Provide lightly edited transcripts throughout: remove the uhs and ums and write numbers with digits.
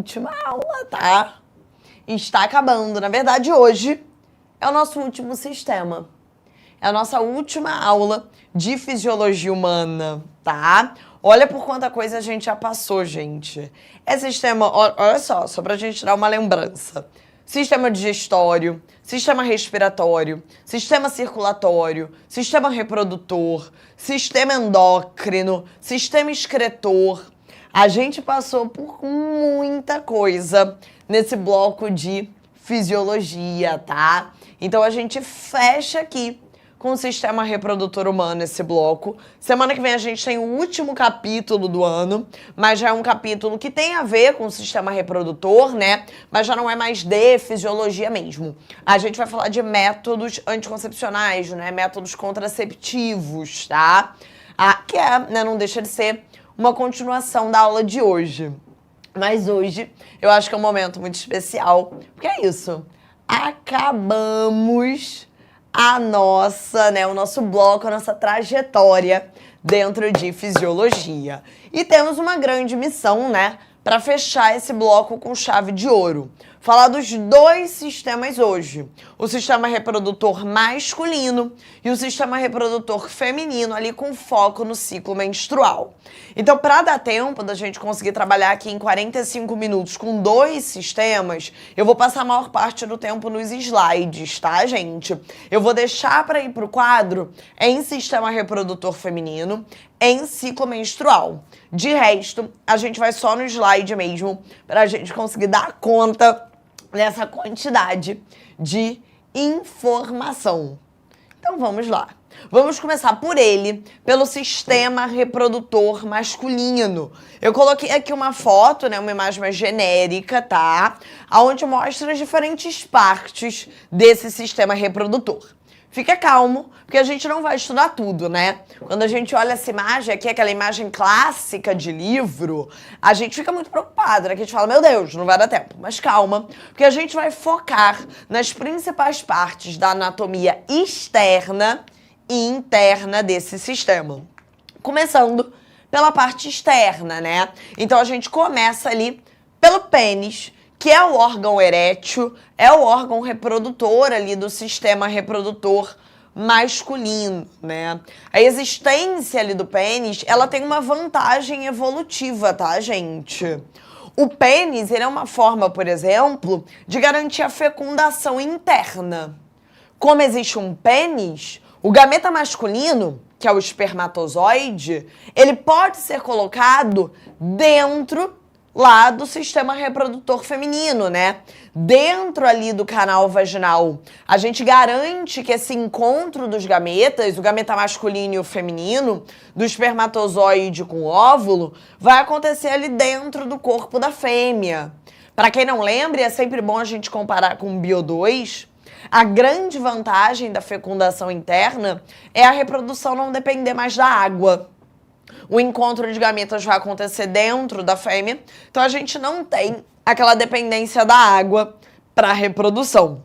última aula, tá? Está acabando. Na verdade, hoje é o nosso último sistema. É a nossa última aula de fisiologia humana, tá? Olha por quanta coisa a gente já passou, gente. É sistema, olha só pra gente dar uma lembrança. Sistema digestório, sistema respiratório, sistema circulatório, sistema reprodutor, sistema endócrino, sistema excretor. A gente passou por muita coisa nesse bloco de fisiologia, tá? Então a gente fecha aqui com o sistema reprodutor humano esse bloco. Semana que vem a gente tem o último capítulo do ano, mas já é um capítulo que tem a ver com o sistema reprodutor, né? Mas já não é mais de fisiologia mesmo. A gente vai falar de métodos anticoncepcionais, né? Métodos contraceptivos, tá? Que é, né? Não deixa de ser uma continuação da aula de hoje. Mas hoje eu acho que é um momento muito especial, porque é isso. Acabamos o nosso bloco, a nossa trajetória dentro de fisiologia. E temos uma grande missão, né, para fechar esse bloco com chave de ouro. Falar dos dois sistemas hoje. O sistema reprodutor masculino e o sistema reprodutor feminino, ali com foco no ciclo menstrual. Então, para dar tempo da gente conseguir trabalhar aqui em 45 minutos com dois sistemas, eu vou passar a maior parte do tempo nos slides, tá, gente? Eu vou deixar para ir pro quadro em sistema reprodutor feminino, em ciclo menstrual. De resto, a gente vai só no slide mesmo, pra gente conseguir dar conta dessa quantidade de informação. Então vamos lá. Vamos começar por ele, pelo sistema reprodutor masculino. Eu coloquei aqui uma foto, né, uma imagem mais genérica, tá? Onde mostra as diferentes partes desse sistema reprodutor. Fica calmo, porque a gente não vai estudar tudo, né? Quando a gente olha essa imagem aqui, aquela imagem clássica de livro, a gente fica muito preocupado, né? Que a gente fala, meu Deus, não vai dar tempo. Mas calma, porque a gente vai focar nas principais partes da anatomia externa e interna desse sistema. Começando pela parte externa, né? Então a gente começa ali pelo pênis, que é o órgão erétil, é o órgão reprodutor ali do sistema reprodutor masculino, né? A existência ali do pênis, ela tem uma vantagem evolutiva, tá, gente? O pênis, ele é uma forma, por exemplo, de garantir a fecundação interna. Como existe um pênis, o gameta masculino, que é o espermatozoide, ele pode ser colocado dentro lá do sistema reprodutor feminino, né? Dentro ali do canal vaginal, a gente garante que esse encontro dos gametas, o gameta masculino e o feminino, do espermatozoide com o óvulo, vai acontecer ali dentro do corpo da fêmea. Para quem não lembra, é sempre bom a gente comparar com o Bio2. A grande vantagem da fecundação interna é a reprodução não depender mais da água. O encontro de gametas vai acontecer dentro da fêmea, então a gente não tem aquela dependência da água para a reprodução.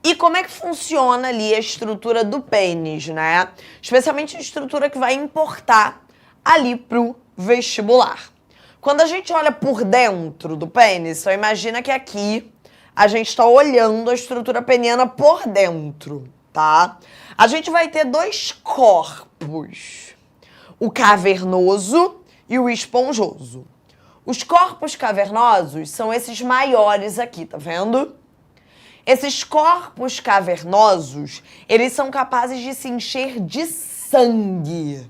E como é que funciona ali a estrutura do pênis, né? Especialmente a estrutura que vai importar ali pro vestibular. Quando a gente olha por dentro do pênis, então imagina que aqui a gente está olhando a estrutura peniana por dentro, tá? A gente vai ter dois corpos, o cavernoso e o esponjoso. Os corpos cavernosos são esses maiores aqui, tá vendo? Esses corpos cavernosos, eles são capazes de se encher de sangue.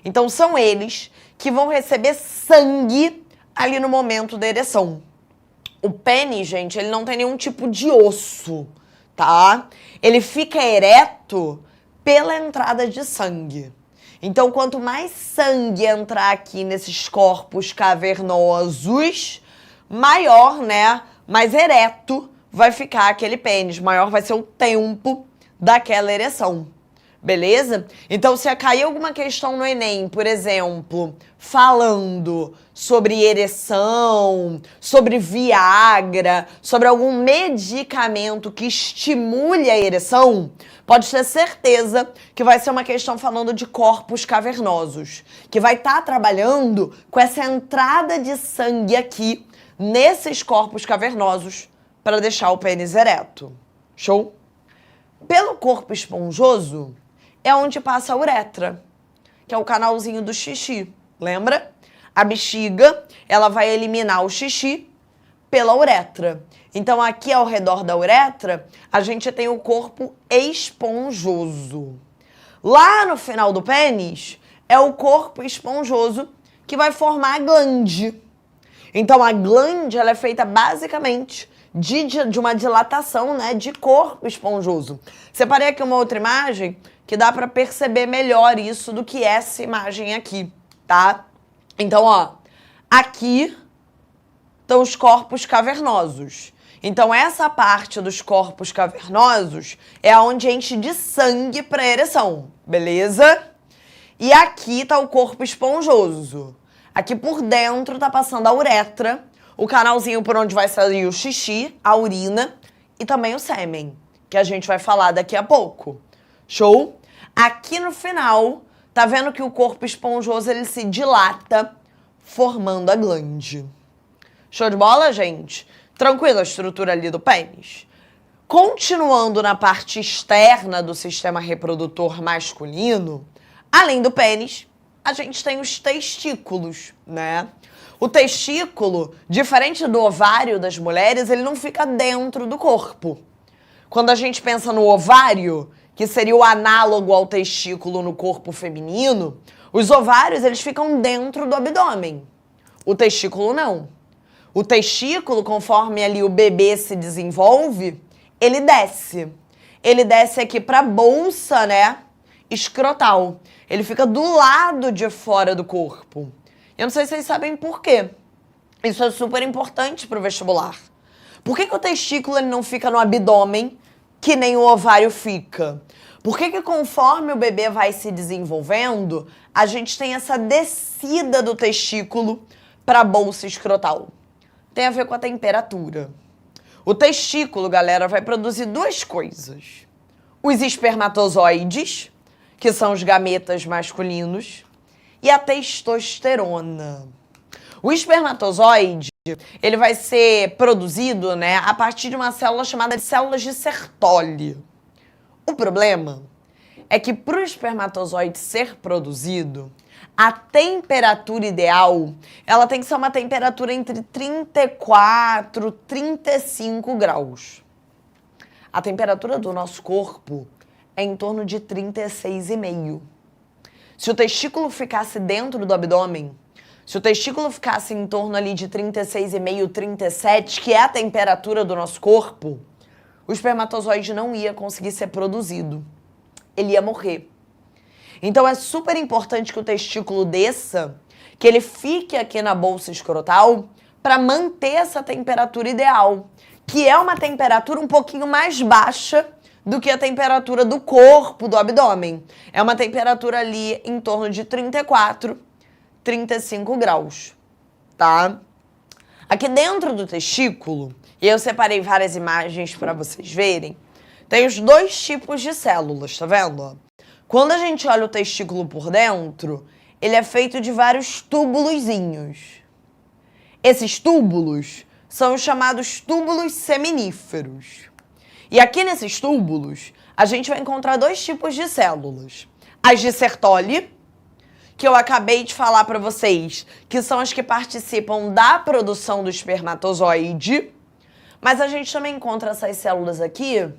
Então são eles que vão receber sangue ali no momento da ereção. O pênis, gente, ele não tem nenhum tipo de osso, tá? Ele fica ereto pela entrada de sangue. Então, quanto mais sangue entrar aqui nesses corpos cavernosos, maior, né, mais ereto vai ficar aquele pênis, maior vai ser o tempo daquela ereção. Beleza? Então, se cair alguma questão no Enem, por exemplo, falando sobre ereção, sobre Viagra, sobre algum medicamento que estimule a ereção, pode ter certeza que vai ser uma questão falando de corpos cavernosos, que vai estar trabalhando com essa entrada de sangue aqui nesses corpos cavernosos para deixar o pênis ereto. Show? Pelo corpo esponjoso é onde passa a uretra, que é o canalzinho do xixi. Lembra? A bexiga, ela vai eliminar o xixi pela uretra. Então, aqui ao redor da uretra, a gente tem o corpo esponjoso. Lá no final do pênis, é o corpo esponjoso que vai formar a glande. Então, a glande, ela é feita basicamente de uma dilatação, né, de corpo esponjoso. Separei aqui uma outra imagem que dá para perceber melhor isso do que essa imagem aqui, tá? Então, ó, aqui estão os corpos cavernosos. Então, essa parte dos corpos cavernosos é onde enche de sangue para ereção, beleza? E aqui tá o corpo esponjoso. Aqui por dentro tá passando a uretra, o canalzinho por onde vai sair o xixi, a urina e também o sêmen, que a gente vai falar daqui a pouco. Show? Aqui no final, tá vendo que o corpo esponjoso ele se dilata, formando a glande. Show de bola, gente? Tranquila a estrutura ali do pênis? Continuando na parte externa do sistema reprodutor masculino, além do pênis, a gente tem os testículos, né? O testículo, diferente do ovário das mulheres, ele não fica dentro do corpo. Quando a gente pensa no ovário, que seria o análogo ao testículo no corpo feminino, os ovários, eles ficam dentro do abdômen. O testículo não. O testículo, conforme ali o bebê se desenvolve, ele desce. Ele desce aqui para a bolsa, né, escrotal. Ele fica do lado de fora do corpo. Eu não sei se vocês sabem por quê. Isso é super importante para o vestibular. Por que o testículo ele não fica no abdômen, que nem o ovário fica? Por que conforme o bebê vai se desenvolvendo, a gente tem essa descida do testículo para a bolsa escrotal? Tem a ver com a temperatura. O testículo, galera, vai produzir duas coisas. Os espermatozoides, que são os gametas masculinos, e a testosterona. O espermatozoide, ele vai ser produzido, né, a partir de uma célula chamada de células de Sertoli. O problema é que para o espermatozoide ser produzido, a temperatura ideal, ela tem que ser uma temperatura entre 34 e 35 graus. A temperatura do nosso corpo é em torno de 36,5. Se o testículo ficasse dentro do abdômen, se o testículo ficasse em torno ali de 36,5, 37, que é a temperatura do nosso corpo, o espermatozoide não ia conseguir ser produzido. Ele ia morrer. Então é super importante que o testículo desça, que ele fique aqui na bolsa escrotal para manter essa temperatura ideal, que é uma temperatura um pouquinho mais baixa do que a temperatura do corpo, do abdômen. É uma temperatura ali em torno de 34, 35 graus, tá? Aqui dentro do testículo, e eu separei várias imagens para vocês verem, tem os dois tipos de células, tá vendo? Quando a gente olha o testículo por dentro, ele é feito de vários túbulozinhos. Esses túbulos são os chamados túbulos seminíferos. E aqui nesses túbulos, a gente vai encontrar dois tipos de células. As de Sertoli, que eu acabei de falar para vocês, que são as que participam da produção do espermatozoide. Mas a gente também encontra essas células aqui,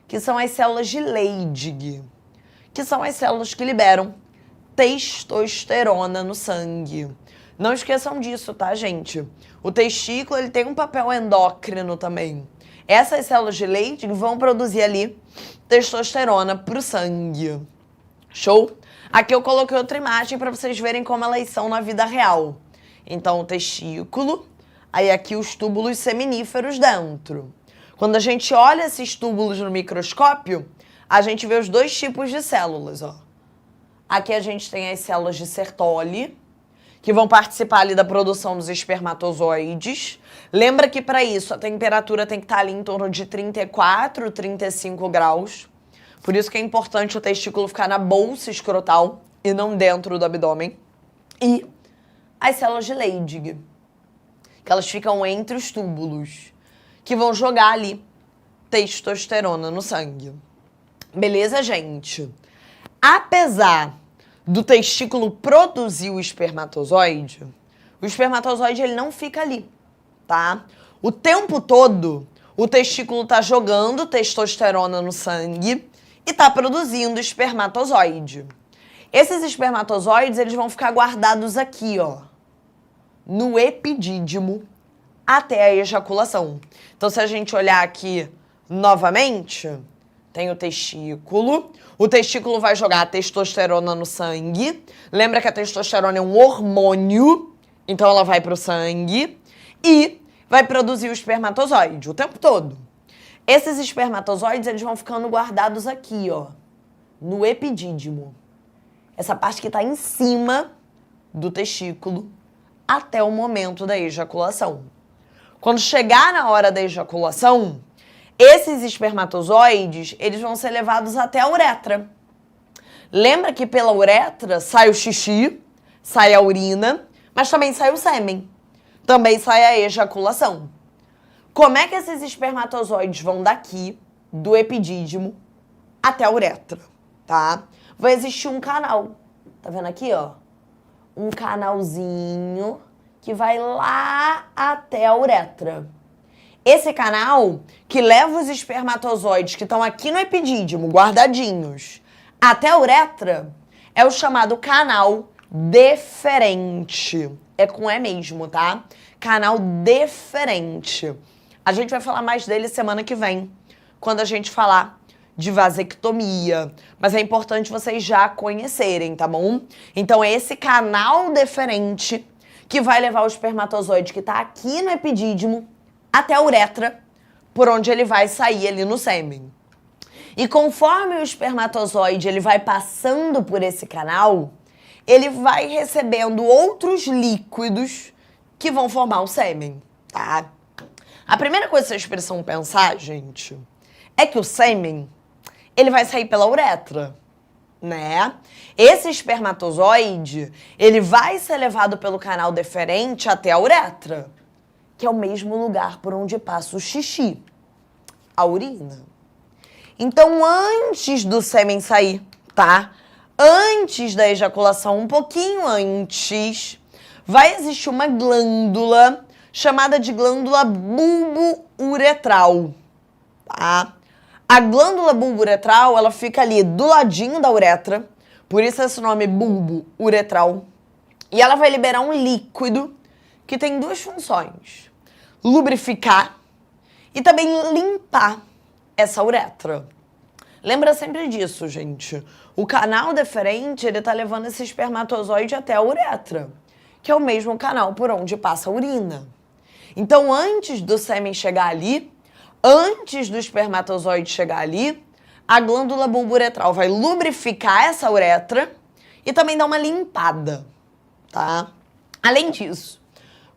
que são as células de Leydig, que são as células que liberam testosterona no sangue. Não esqueçam disso, tá, gente? O testículo ele tem um papel endócrino também. Essas células de Leydig vão produzir ali testosterona pro sangue. Show? Aqui eu coloquei outra imagem para vocês verem como elas são na vida real. Então, o testículo, aí aqui os túbulos seminíferos dentro. Quando a gente olha esses túbulos no microscópio, a gente vê os dois tipos de células, ó. Aqui a gente tem as células de Sertoli, que vão participar ali da produção dos espermatozoides. Lembra que para isso a temperatura tem que estar ali em torno de 34, 35 graus. Por isso que é importante o testículo ficar na bolsa escrotal e não dentro do abdômen. E as células de Leydig, que elas ficam entre os túbulos, que vão jogar ali testosterona no sangue. Beleza, gente? Apesar do testículo produzir o espermatozoide ele não fica ali, tá? O tempo todo, o testículo tá jogando testosterona no sangue e tá produzindo espermatozoide. Esses espermatozoides, eles vão ficar guardados aqui, ó, no epidídimo até a ejaculação. Então, se a gente olhar aqui novamente, tem o testículo vai jogar a testosterona no sangue. Lembra que a testosterona é um hormônio, então ela vai pro sangue e vai produzir o espermatozoide o tempo todo. Esses espermatozoides, eles vão ficando guardados aqui, ó, no epidídimo. Essa parte que tá em cima do testículo até o momento da ejaculação. Quando chegar na hora da ejaculação, esses espermatozoides, eles vão ser levados até a uretra. Lembra que pela uretra sai o xixi, sai a urina, mas também sai o sêmen. Também sai a ejaculação. Como é que esses espermatozoides vão daqui, do epidídimo, até a uretra, tá? Vai existir um canal. Tá vendo aqui, ó? Um canalzinho que vai lá até a uretra. Esse canal que leva os espermatozoides que estão aqui no epidídimo, guardadinhos, até a uretra, é o chamado canal deferente. É com E mesmo, tá? Canal deferente. A gente vai falar mais dele semana que vem, quando a gente falar de vasectomia. Mas é importante vocês já conhecerem, tá bom? Então é esse canal deferente que vai levar o espermatozoide que tá aqui no epidídimo até a uretra, por onde ele vai sair ali no sêmen. E conforme o espermatozoide ele vai passando por esse canal, ele vai recebendo outros líquidos que vão formar o sêmen, tá? A primeira coisa que vocês precisam pensar, gente, é que o sêmen, ele vai sair pela uretra, né? Esse espermatozoide, ele vai ser levado pelo canal deferente até a uretra, que é o mesmo lugar por onde passa o xixi, a urina. Então, antes do sêmen sair, tá? Antes da ejaculação, um pouquinho antes, vai existir uma glândula chamada de glândula bulbo-uretral, tá? A glândula bulbo-uretral, ela fica ali do ladinho da uretra, por isso esse nome bulbo-uretral, e ela vai liberar um líquido que tem duas funções: lubrificar e também limpar essa uretra. Lembra sempre disso, gente. O canal deferente, ele tá levando esse espermatozoide até a uretra, que é o mesmo canal por onde passa a urina. Então, antes do sêmen chegar ali, antes do espermatozoide chegar ali, a glândula bulbo-uretral vai lubrificar essa uretra e também dar uma limpada, tá? Além disso,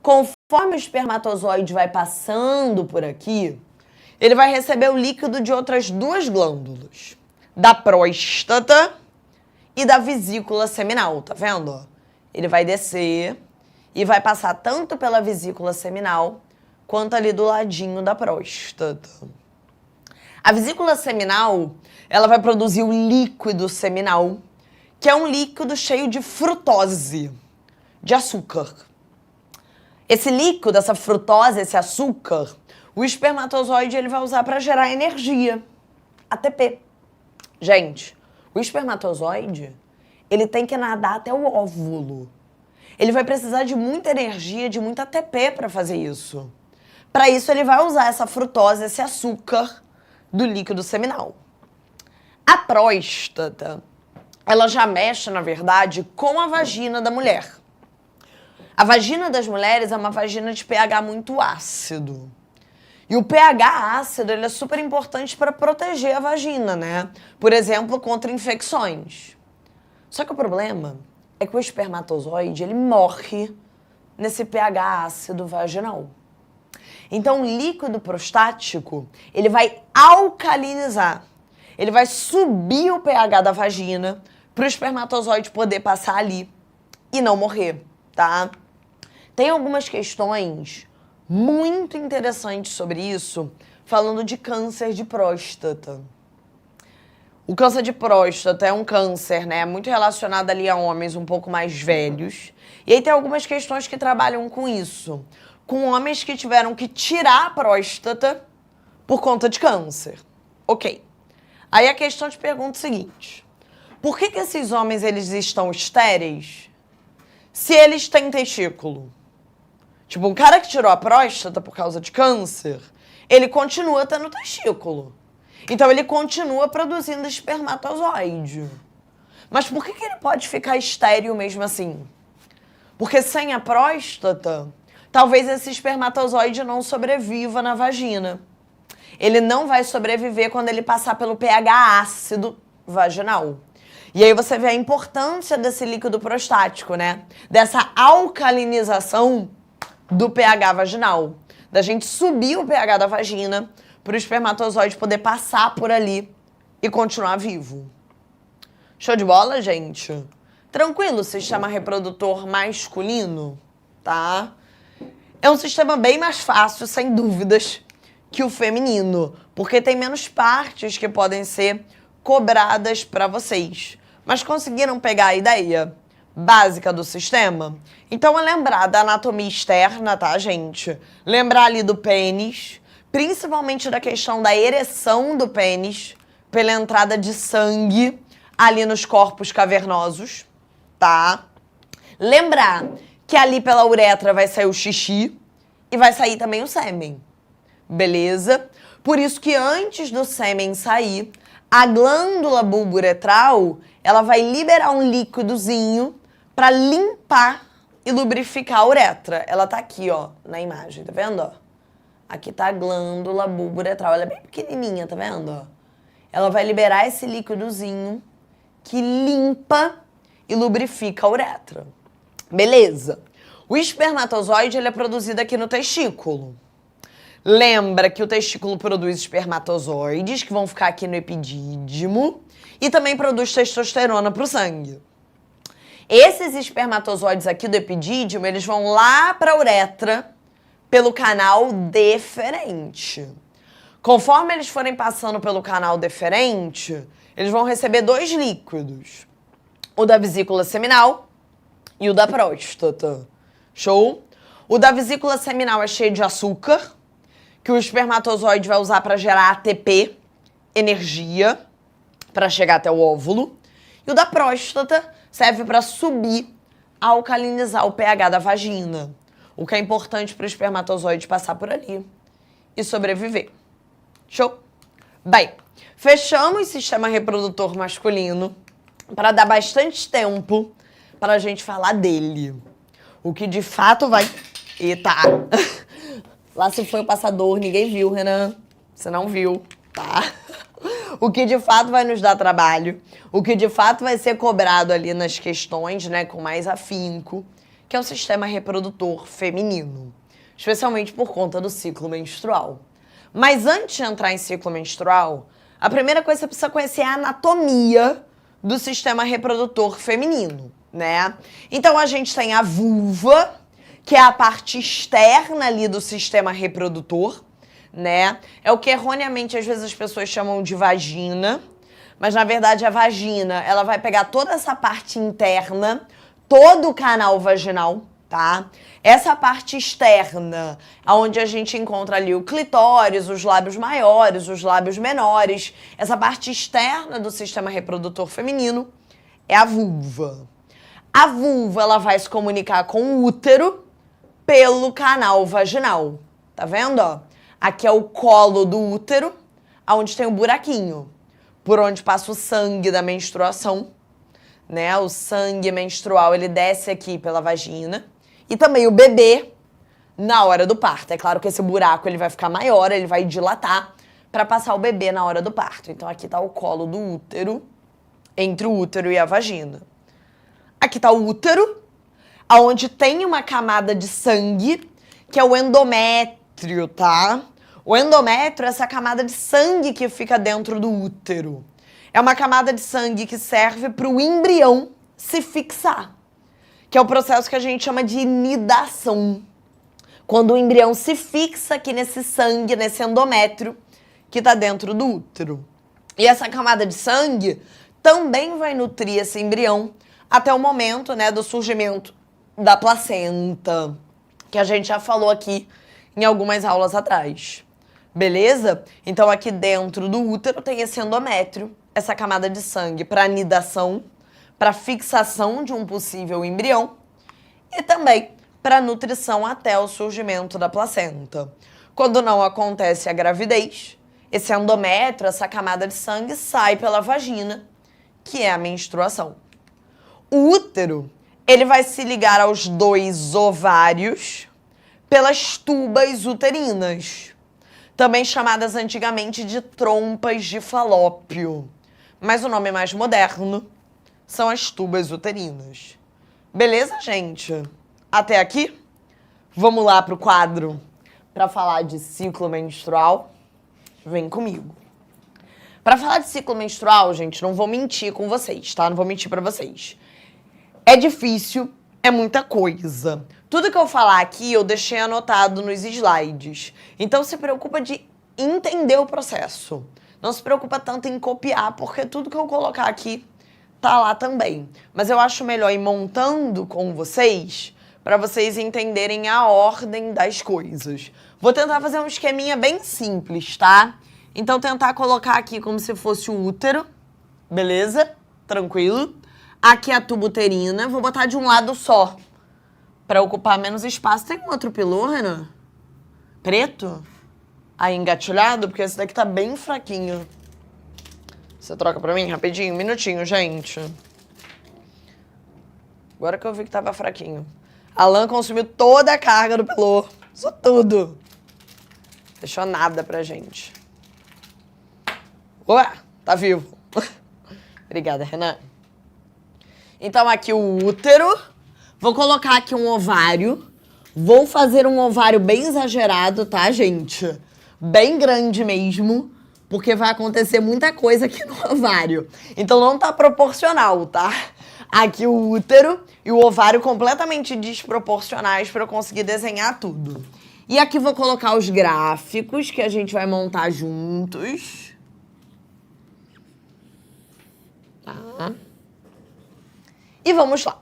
conforme o espermatozoide vai passando por aqui, ele vai receber o líquido de outras duas glândulas, da próstata e da vesícula seminal, tá vendo? Ele vai descer e vai passar tanto pela vesícula seminal quanto ali do ladinho da próstata. A vesícula seminal, ela vai produzir o líquido seminal, que é um líquido cheio de frutose, de açúcar. Esse líquido, essa frutose, esse açúcar, o espermatozoide ele vai usar para gerar energia, ATP. Gente, o espermatozoide, ele tem que nadar até o óvulo. Ele vai precisar de muita energia, de muita ATP para fazer isso. Para isso, ele vai usar essa frutose, esse açúcar do líquido seminal. A próstata, ela já mexe, na verdade, com a vagina da mulher. A vagina das mulheres é uma vagina de pH muito ácido. E o pH ácido, ele é super importante para proteger a vagina, né? Por exemplo, contra infecções. Só que o problema é que o espermatozoide, ele morre nesse pH ácido vaginal. Então, o líquido prostático, ele vai alcalinizar. Ele vai subir o pH da vagina para o espermatozoide poder passar ali e não morrer, tá? Tem algumas questões muito interessante sobre isso, falando de câncer de próstata. O câncer de próstata é um câncer, né, muito relacionado ali a homens um pouco mais velhos. E aí tem algumas questões que trabalham com isso. Com homens que tiveram que tirar a próstata por conta de câncer. Ok. Aí a questão te pergunta o seguinte. Por que esses homens eles estão estéreis se eles têm testículo? Tipo, um cara que tirou a próstata por causa de câncer, ele continua tendo testículo. Então, ele continua produzindo espermatozoide. Mas por que ele pode ficar estéril mesmo assim? Porque sem a próstata, talvez esse espermatozoide não sobreviva na vagina. Ele não vai sobreviver quando ele passar pelo pH ácido vaginal. E aí você vê a importância desse líquido prostático, né? Dessa alcalinização do pH vaginal. Da gente subir o pH da vagina para o espermatozoide poder passar por ali e continuar vivo. Show de bola, gente? Tranquilo, sistema reprodutor masculino, tá? É um sistema bem mais fácil, sem dúvidas, que o feminino, porque tem menos partes que podem ser cobradas para vocês. Mas conseguiram pegar a ideia básica do sistema? Então é lembrar da anatomia externa, tá, gente? Lembrar ali do pênis, principalmente da questão da ereção do pênis, pela entrada de sangue ali nos corpos cavernosos, tá? Lembrar que ali pela uretra vai sair o xixi e vai sair também o sêmen, beleza? Por isso que antes do sêmen sair, a glândula bulburetral, ela vai liberar um líquidozinho para limpar e lubrificar a uretra. Ela tá aqui, ó, na imagem, tá vendo, ó? Aqui tá a glândula bulburetral, ela é bem pequenininha, tá vendo, ó? Ela vai liberar esse líquidozinho que limpa e lubrifica a uretra. Beleza. O espermatozoide, ele é produzido aqui no testículo. Lembra que o testículo produz espermatozoides, que vão ficar aqui no epidídimo, e também produz testosterona pro sangue. Esses espermatozoides aqui do epidídimo, eles vão lá pra uretra pelo canal deferente. Conforme eles forem passando pelo canal deferente, eles vão receber dois líquidos. O da vesícula seminal e o da próstata. Show? O da vesícula seminal é cheio de açúcar, que o espermatozoide vai usar para gerar ATP, energia, para chegar até o óvulo. E o da próstata serve para subir, alcalinizar o pH da vagina, o que é importante para o espermatozoide passar por ali e sobreviver. Show? Bem, fechamos o sistema reprodutor masculino para dar bastante tempo para a gente falar dele. O que de fato vai... Eita! Lá se foi o passador, ninguém viu, Renan. Você não viu, tá? O que de fato vai nos dar trabalho, o que de fato vai ser cobrado ali nas questões, né, com mais afinco, que é o sistema reprodutor feminino, especialmente por conta do ciclo menstrual. Mas antes de entrar em ciclo menstrual, a primeira coisa que você precisa conhecer é a anatomia do sistema reprodutor feminino, né? Então a gente tem a vulva, que é a parte externa ali do sistema reprodutor, né? É o que erroneamente às vezes as pessoas chamam de vagina, mas na verdade a vagina, ela vai pegar toda essa parte interna, todo o canal vaginal, tá? Essa parte externa, onde a gente encontra ali o clitóris, os lábios maiores, os lábios menores, essa parte externa do sistema reprodutor feminino é a vulva. A vulva, ela vai se comunicar com o útero pelo canal vaginal, tá vendo, ó? Aqui é o colo do útero, onde tem o buraquinho, por onde passa o sangue da menstruação, né? O sangue menstrual, ele desce aqui pela vagina. E também o bebê na hora do parto. É claro que esse buraco ele vai ficar maior, ele vai dilatar para passar o bebê na hora do parto. Então aqui tá o colo do útero, entre o útero e a vagina. Aqui tá o útero, onde tem uma camada de sangue, que é o endométrio, tá? O endométrio é essa camada de sangue que fica dentro do útero. É uma camada de sangue que serve para o embrião se fixar, que é o processo que a gente chama de nidação. quando o embrião se fixa aqui nesse sangue, nesse endométrio que está dentro do útero. E essa camada de sangue também vai nutrir esse embrião até o momento, né, do surgimento da placenta, que a gente já falou aqui em algumas aulas atrás. Beleza? Então aqui dentro do útero tem esse endométrio, essa camada de sangue para anidação, para fixação de um possível embrião e também para nutrição até o surgimento da placenta. Quando não acontece a gravidez, esse endométrio, essa camada de sangue, sai pela vagina, que é a menstruação. O útero, ele vai se ligar aos 2 ovários pelas tubas uterinas, também chamadas antigamente de trompas de Falópio. Mas o nome mais moderno são as tubas uterinas. Beleza, gente? Até aqui? Vamos lá pro quadro para falar de ciclo menstrual? Vem comigo. Para falar de ciclo menstrual, gente, não vou mentir com vocês, tá? Não vou mentir para vocês. É difícil, é muita coisa. Tudo que eu falar aqui eu deixei anotado nos slides. Então se preocupa de entender o processo. Não se preocupa tanto em copiar, porque tudo que eu colocar aqui tá lá também. Mas eu acho melhor ir montando com vocês para vocês entenderem a ordem das coisas. Vou tentar fazer um esqueminha bem simples, tá? Então tentar colocar aqui como se fosse o útero, beleza? Tranquilo. Aqui a tuba uterina, vou botar de um lado só, para ocupar menos espaço. Tem um outro pilô, Renan? Preto? Aí engatilhado, porque esse daqui tá bem fraquinho. Você troca pra mim rapidinho? Um minutinho, gente. Agora que eu vi que tava fraquinho. Alan consumiu toda a carga do pilô. Isso tudo. Deixou nada pra gente. Ué, tá vivo. Obrigada, Renan. Então aqui o útero. Vou colocar aqui um ovário. Vou fazer um ovário bem exagerado, tá, gente? Bem grande mesmo, porque vai acontecer muita coisa aqui no ovário. Então não tá proporcional, tá? Aqui o útero e o ovário completamente desproporcionais para eu conseguir desenhar tudo. E aqui vou colocar os gráficos que a gente vai montar juntos. Tá? E vamos lá.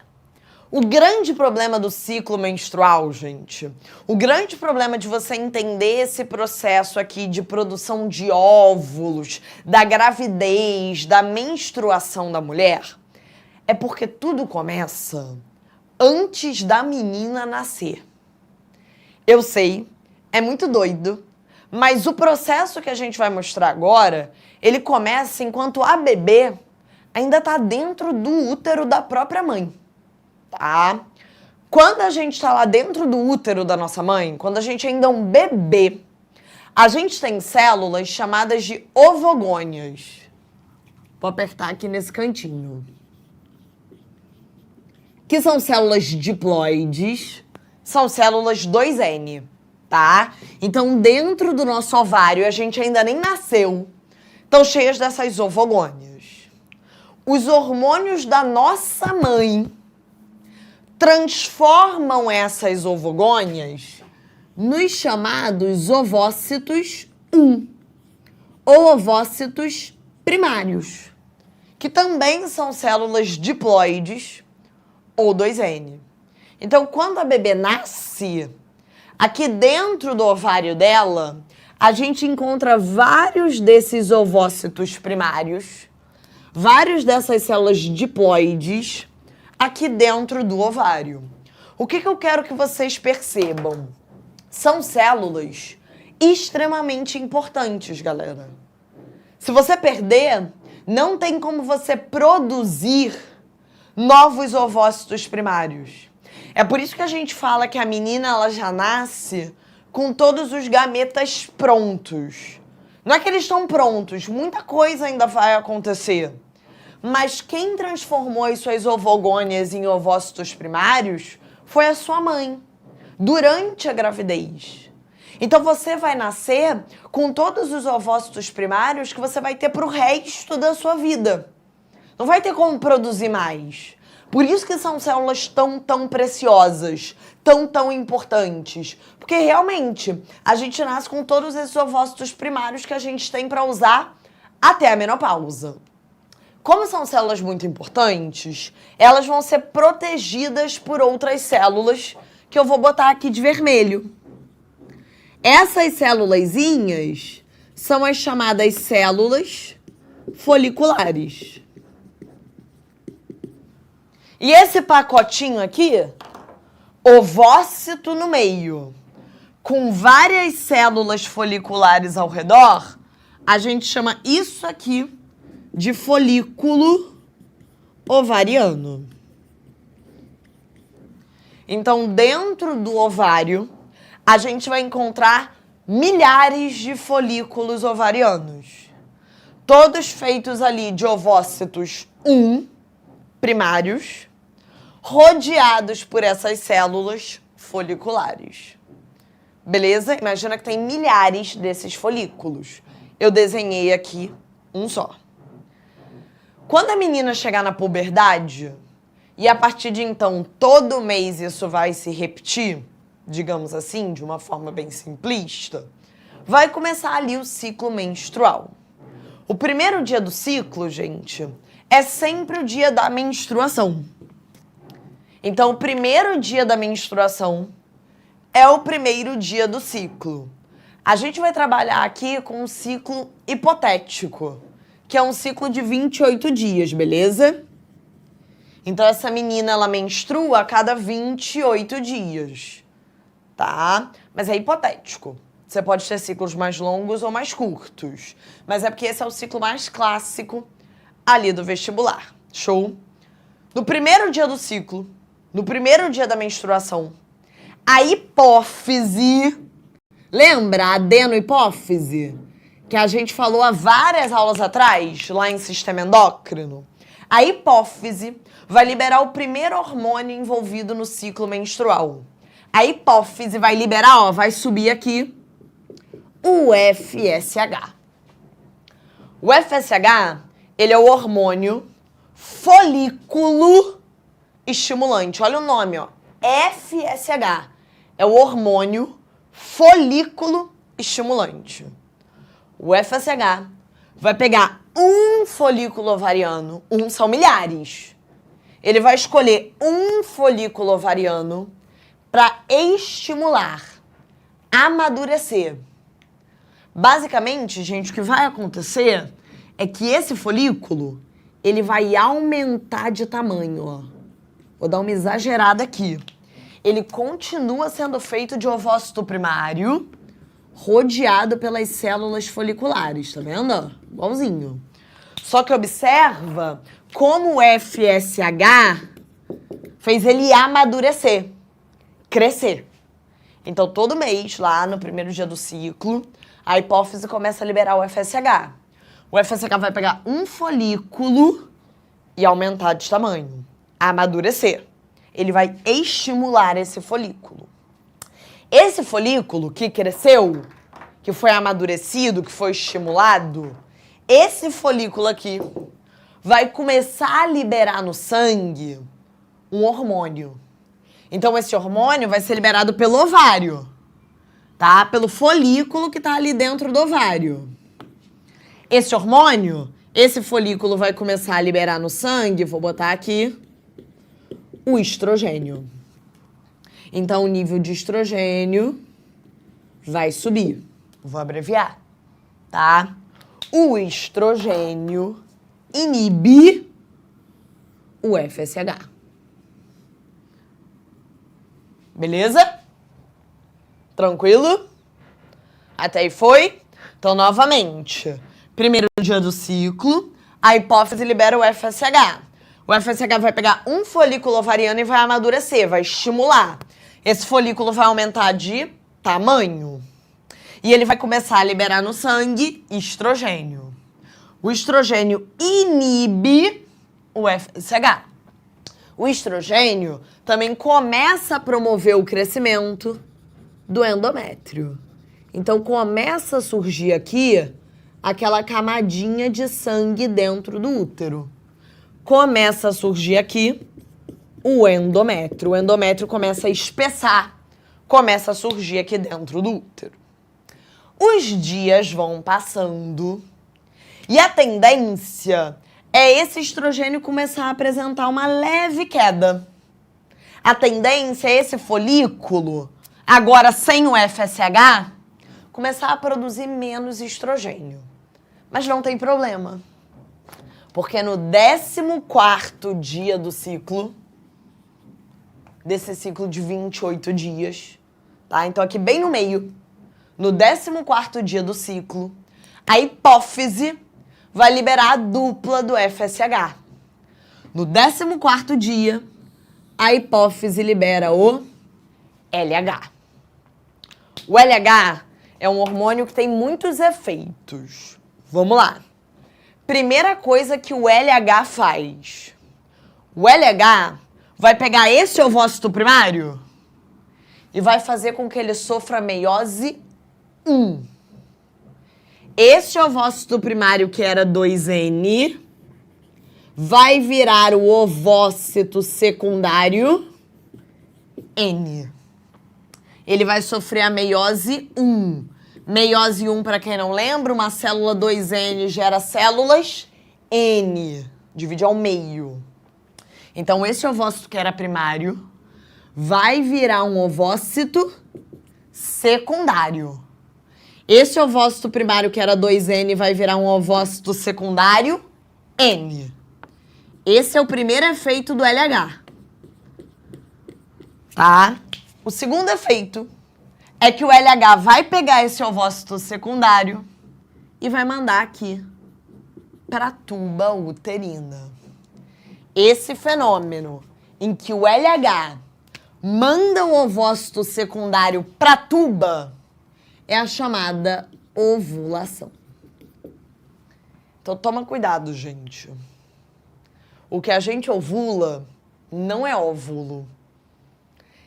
O grande problema do ciclo menstrual, gente, o grande problema de você entender esse processo aqui de produção de óvulos, da gravidez, da menstruação da mulher, é porque tudo começa antes da menina nascer. Eu sei, é muito doido, mas o processo que a gente vai mostrar agora, ele começa enquanto a bebê ainda está dentro do útero da própria mãe. Tá? Quando a gente está lá dentro do útero da nossa mãe, quando a gente ainda é um bebê, a gente tem células chamadas de ovogônias. Vou apertar aqui nesse cantinho. Que são células diploides, são células 2N, tá? Então, dentro do nosso ovário, a gente ainda nem nasceu, estão cheias dessas ovogônias. Os hormônios da nossa mãe transformam essas ovogônias nos chamados ovócitos 1 ou ovócitos primários, que também são células diploides ou 2N. Então, quando a bebê nasce, aqui dentro do ovário dela, a gente encontra vários desses ovócitos primários, várias dessas células diploides, aqui dentro do ovário. O que eu quero que vocês percebam? São células extremamente importantes, galera. Se você perder, não tem como você produzir novos ovócitos primários. É por isso que a gente fala que a menina ela já nasce com todos os gametas prontos. Não é que eles estão prontos, muita coisa ainda vai acontecer. Mas quem transformou as suas ovogônias em ovócitos primários foi a sua mãe, durante a gravidez. Então você vai nascer com todos os ovócitos primários que você vai ter para o resto da sua vida. Não vai ter como produzir mais. Por isso que são células tão preciosas, tão importantes. Porque realmente a gente nasce com todos esses ovócitos primários que a gente tem para usar até a menopausa. Como são células muito importantes, elas vão ser protegidas por outras células que eu vou botar aqui de vermelho. Essas célulazinhas são as chamadas células foliculares. E esse pacotinho aqui, ovócito no meio, com várias células foliculares ao redor, a gente chama isso aqui de folículo ovariano. Então, dentro do ovário, a gente vai encontrar milhares de folículos ovarianos, todos feitos ali de ovócitos primários, rodeados por essas células foliculares. Beleza? Imagina que tem milhares desses folículos. Eu desenhei aqui um só. Quando a menina chegar na puberdade, e a partir de então todo mês isso vai se repetir, digamos assim, de uma forma bem simplista, vai começar ali o ciclo menstrual. O primeiro dia do ciclo, gente, é sempre o dia da menstruação. Então, o primeiro dia da menstruação é o primeiro dia do ciclo. A gente vai trabalhar aqui com um ciclo hipotético, que é um ciclo de 28 dias, beleza? Então, essa menina, ela menstrua a cada 28 dias, tá? Mas é hipotético. Você pode ter ciclos mais longos ou mais curtos. Mas é porque esse é o ciclo mais clássico ali do vestibular. Show? No primeiro dia do ciclo, no primeiro dia da menstruação, a hipófise, lembra a adenohipófise? Que a gente falou há várias aulas atrás, lá em sistema endócrino. A hipófise vai liberar o primeiro hormônio envolvido no ciclo menstrual. A hipófise vai liberar, ó, vai subir aqui, o FSH. O FSH, ele é o hormônio folículo estimulante. Olha o nome, ó. FSH. É o hormônio folículo estimulante. O FSH vai pegar um folículo ovariano, são milhares. Ele vai escolher um folículo ovariano para estimular, amadurecer. Basicamente, gente, o que vai acontecer é que esse folículo, ele vai aumentar de tamanho, ó. Vou dar uma exagerada aqui. Ele continua sendo feito de ovócito primário, rodeado pelas células foliculares, tá vendo? Igualzinho. Só que observa como o FSH fez ele amadurecer, crescer. Então, todo mês, lá no primeiro dia do ciclo, a hipófise começa a liberar o FSH. O FSH vai pegar um folículo e aumentar de tamanho, amadurecer. Ele vai estimular esse folículo. Esse folículo que cresceu, que foi amadurecido, que foi estimulado, esse folículo aqui vai começar a liberar no sangue um hormônio. Então, esse hormônio vai ser liberado pelo ovário, tá? Pelo folículo que tá ali dentro do ovário. Esse hormônio, esse folículo vai começar a liberar no sangue, vou botar aqui, o estrogênio. Então, o nível de estrogênio vai subir. Vou abreviar, tá? O estrogênio inibe o FSH. Beleza? Tranquilo? Até aí foi? Então, novamente, primeiro dia do ciclo, a hipófise libera o FSH. O FSH vai pegar um folículo ovariano e vai amadurecer, vai estimular. Esse folículo vai aumentar de tamanho. E ele vai começar a liberar no sangue estrogênio. O estrogênio inibe o FSH. O estrogênio também começa a promover o crescimento do endométrio. Então, começa a surgir aqui aquela camadinha de sangue dentro do útero. Começa a surgir aqui o endométrio. O endométrio começa a espessar, começa a surgir aqui dentro do útero. Os dias vão passando e a tendência é esse estrogênio começar a apresentar uma leve queda. A tendência é esse folículo, agora sem o FSH, começar a produzir menos estrogênio. Mas não tem problema, porque no 14º dia do ciclo, desse ciclo de 28 dias, tá? Então aqui bem no meio, no 14º dia do ciclo, a hipófise vai liberar a dupla do FSH. No 14º dia, a hipófise libera o LH. O LH é um hormônio que tem muitos efeitos. Vamos lá. Primeira coisa que o LH faz. O LH vai pegar esse ovócito primário e vai fazer com que ele sofra meiose 1. Esse ovócito primário, que era 2N, vai virar o ovócito secundário N. Ele vai sofrer a meiose 1. Meiose 1, para quem não lembra, uma célula 2N gera células N. Divide ao meio. Então, esse ovócito que era primário vai virar um ovócito secundário. Esse ovócito primário, que era 2N, vai virar um ovócito secundário N. Esse é o primeiro efeito do LH. Tá? O segundo efeito é que o LH vai pegar esse ovócito secundário e vai mandar aqui para a tuba uterina. Esse fenômeno em que o LH manda o ovócito secundário para a tuba é a chamada ovulação. Então toma cuidado, gente. O que a gente ovula não é óvulo.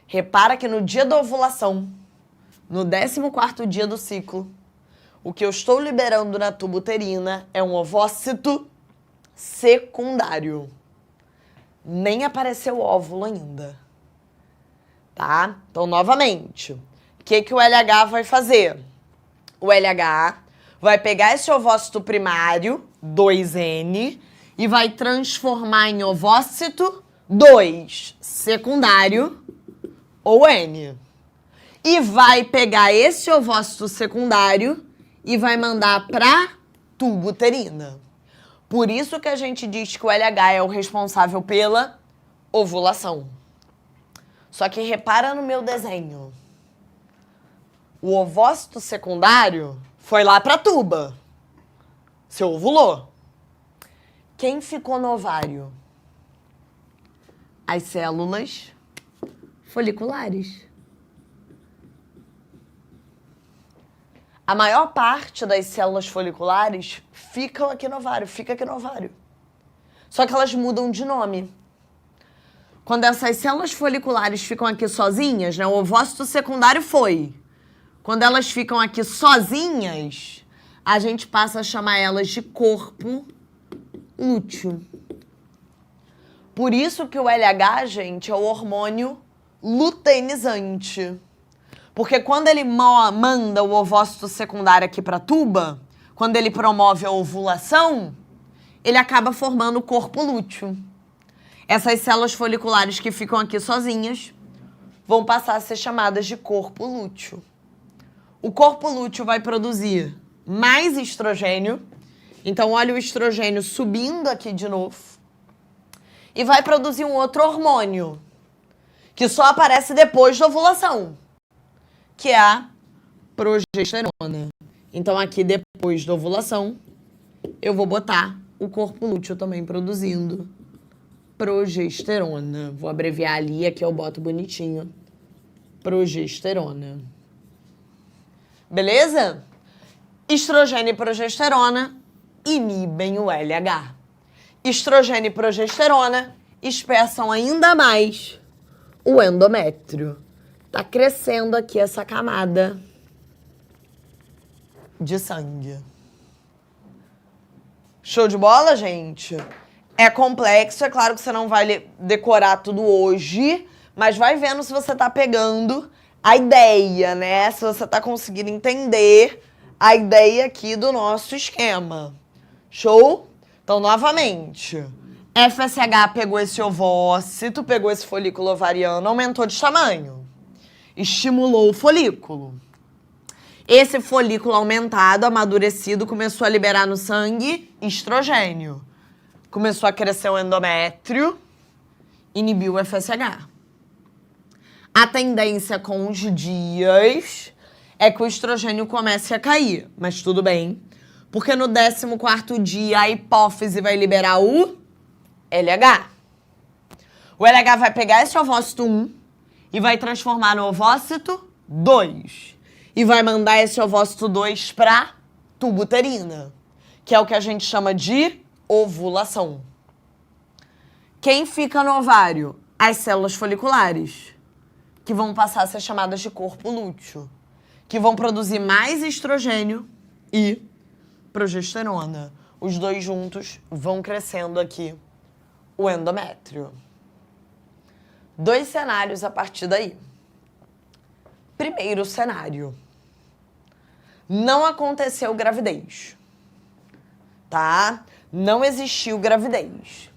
Repara que no dia da ovulação, no 14º dia do ciclo, o que eu estou liberando na tuba uterina é um ovócito secundário. Nem apareceu óvulo ainda. Tá? Então, novamente, o que o LH vai fazer? O LH vai pegar esse ovócito primário, 2N, e vai transformar em ovócito 2, secundário, ou N. E vai pegar esse ovócito secundário e vai mandar para tuba uterina. Por isso que a gente diz que o LH é o responsável pela ovulação. Só que repara no meu desenho. O ovócito secundário foi lá para a tuba. Você ovulou. Quem ficou no ovário? As células foliculares. A maior parte das células foliculares ficam aqui no ovário, fica aqui no ovário. Só que elas mudam de nome. Quando essas células foliculares ficam aqui sozinhas, né, o ovócito secundário foi. Quando elas ficam aqui sozinhas, a gente passa a chamar elas de corpo lúteo. Por isso que o LH, gente, é o hormônio luteinizante. Porque quando ele manda o ovócito secundário aqui para a tuba, quando ele promove a ovulação, ele acaba formando o corpo lúteo. Essas células foliculares que ficam aqui sozinhas vão passar a ser chamadas de corpo lúteo. O corpo lúteo vai produzir mais estrogênio. Então, olha o estrogênio subindo aqui de novo. E vai produzir um outro hormônio, que só aparece depois da ovulação, que é a progesterona. Então, aqui depois da ovulação, eu vou botar o corpo lúteo também produzindo progesterona. Vou abreviar ali, aqui eu boto bonitinho. Progesterona. Beleza? Estrogênio e progesterona inibem o LH. Estrogênio e progesterona espessam ainda mais o endométrio. Tá crescendo aqui essa camada de sangue. Show de bola, gente? É complexo, é claro que você não vai decorar tudo hoje, mas vai vendo se você tá pegando a ideia, né? Se você tá conseguindo entender a ideia aqui do nosso esquema. Show? Então, novamente, FSH pegou esse ovócito, pegou esse folículo ovariano, aumentou de tamanho. Estimulou o folículo. Esse folículo aumentado, amadurecido, começou a liberar no sangue estrogênio. Começou a crescer o endométrio, inibiu o FSH. A tendência com os dias é que o estrogênio comece a cair, mas tudo bem, porque no 14º dia a hipófise vai liberar o LH. O LH vai pegar esse ovócito 1 e vai transformar no ovócito 2. E vai mandar esse ovócito 2 para tubo uterina, que é o que a gente chama de ovulação. Quem fica no ovário? As células foliculares, que vão passar a ser chamadas de corpo lúteo, que vão produzir mais estrogênio e progesterona. Os dois juntos vão crescendo aqui o endométrio. 2 cenários a partir daí. Primeiro cenário. Não aconteceu gravidez. Tá? Não existiu gravidez.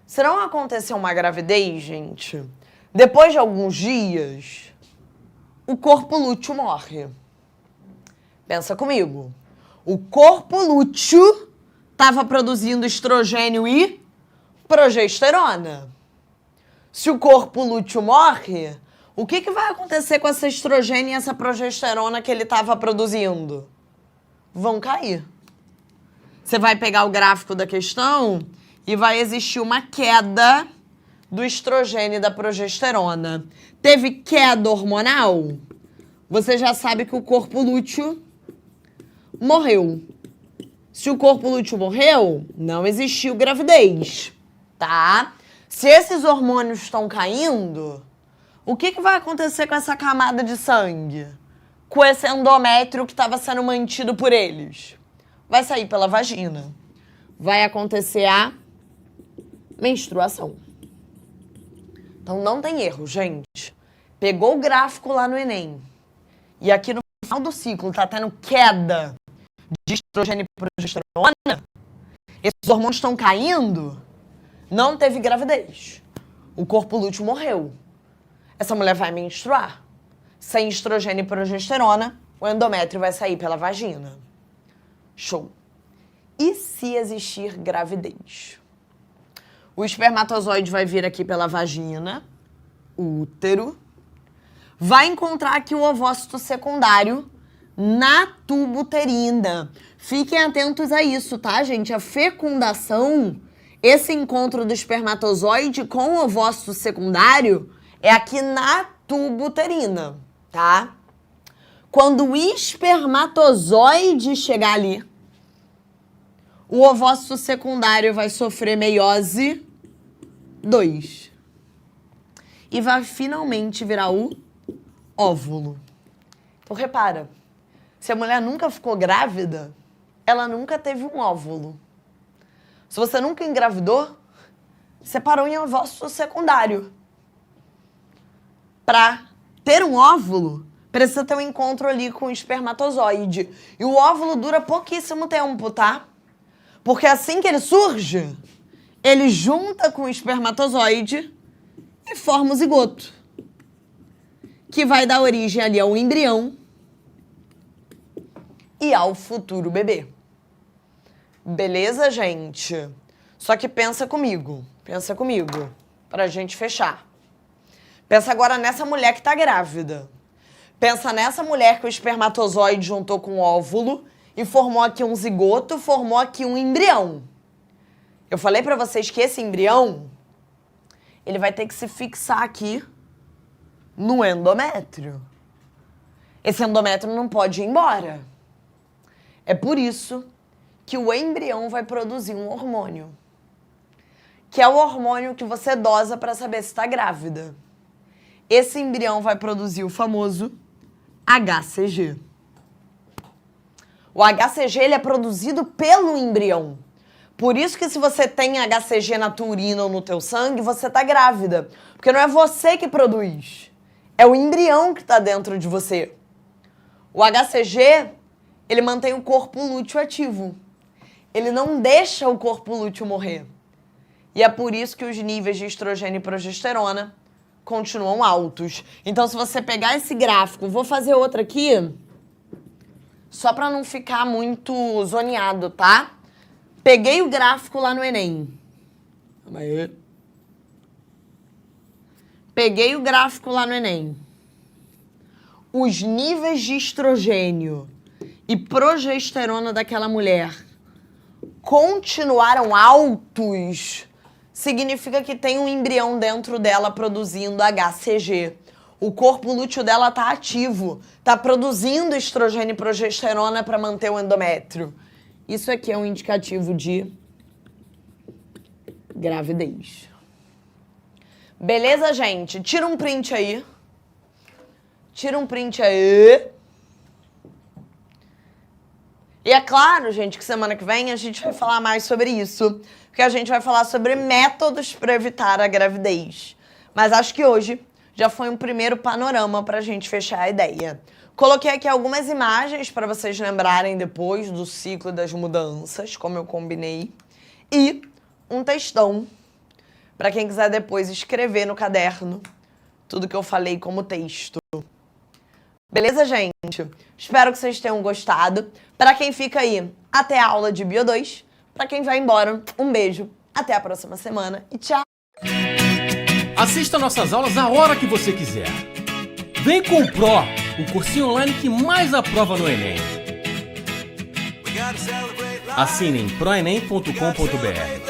Se não aconteceu uma gravidez, gente, depois de alguns dias, o corpo lúteo morre. Pensa comigo. O corpo lúteo estava produzindo estrogênio e progesterona. Se o corpo lúteo morre, o que vai acontecer com essa estrogênio e essa progesterona que ele estava produzindo? Vão cair. Você vai pegar o gráfico da questão e vai existir uma queda do estrogênio e da progesterona. Teve queda hormonal? Você já sabe que o corpo lúteo morreu. Se o corpo lúteo morreu, não existiu gravidez, tá? Se esses hormônios estão caindo, o que vai acontecer com essa camada de sangue? Com esse endométrio que estava sendo mantido por eles? Vai sair pela vagina. Vai acontecer a menstruação. Então não tem erro, gente. Pegou o gráfico lá no Enem e aqui no final do ciclo tá tendo queda de estrogênio e progesterona, esses hormônios estão caindo, não teve gravidez. O corpo lúteo morreu. Essa mulher vai menstruar. Sem estrogênio e progesterona, o endométrio vai sair pela vagina. Show. E se existir gravidez? O espermatozoide vai vir aqui pela vagina, útero, vai encontrar aqui o ovócito secundário na tuba uterina. Fiquem atentos a isso, tá, gente? A fecundação, esse encontro do espermatozoide com o ovócito secundário é aqui na tuba uterina, tá? Quando o espermatozoide chegar ali, o ovócito secundário vai sofrer meiose 2. E vai finalmente virar o óvulo. Então, repara, se a mulher nunca ficou grávida, ela nunca teve um óvulo. Se você nunca engravidou, você parou em ovócito secundário. Para ter um óvulo, precisa ter um encontro ali com o espermatozoide. E o óvulo dura pouquíssimo tempo, tá? Porque assim que ele surge, ele junta com o espermatozoide e forma o zigoto, que vai dar origem ali ao embrião e ao futuro bebê. Beleza, gente? Só que pensa comigo, pra gente fechar. Pensa agora nessa mulher que tá grávida. Pensa nessa mulher que o espermatozoide juntou com o óvulo e formou aqui um zigoto, formou aqui um embrião. Eu falei pra vocês que esse embrião, ele vai ter que se fixar aqui no endométrio. Esse endométrio não pode ir embora. É por isso que o embrião vai produzir um hormônio, que é o hormônio que você dosa para saber se está grávida. Esse embrião vai produzir o famoso HCG. O HCG ele é produzido pelo embrião. Por isso que se você tem HCG na tua urina ou no teu sangue, você tá grávida. Porque não é você que produz. É o embrião que tá dentro de você. O HCG, ele mantém o corpo lúteo ativo. Ele não deixa o corpo lúteo morrer. E é por isso que os níveis de estrogênio e progesterona continuam altos. Então, se você pegar esse gráfico, vou fazer outro aqui, só para não ficar muito zoneado, tá? Peguei o gráfico lá no Enem. Calma aí. Peguei o gráfico lá no Enem. Os níveis de estrogênio e progesterona daquela mulher continuaram altos, significa que tem um embrião dentro dela produzindo HCG. O corpo lúteo dela tá ativo, tá produzindo estrogênio e progesterona para manter o endométrio. Isso aqui é um indicativo de gravidez. Beleza, gente? Tira um print aí. Tira um print aí. E é claro, gente, que semana que vem a gente vai falar mais sobre isso. Porque a gente vai falar sobre métodos para evitar a gravidez. Mas acho que hoje já foi um primeiro panorama para a gente fechar a ideia. Coloquei aqui algumas imagens para vocês lembrarem depois do ciclo das mudanças, como eu combinei. E um textão para quem quiser depois escrever no caderno tudo que eu falei como texto. Beleza, gente? Espero que vocês tenham gostado. Para quem fica aí, até a aula de Bio 2. Para quem vai embora, um beijo. Até a próxima semana e tchau! Assista nossas aulas a hora que você quiser. Vem com o Pro, o cursinho online que mais aprova no Enem. Assine em proenem.com.br.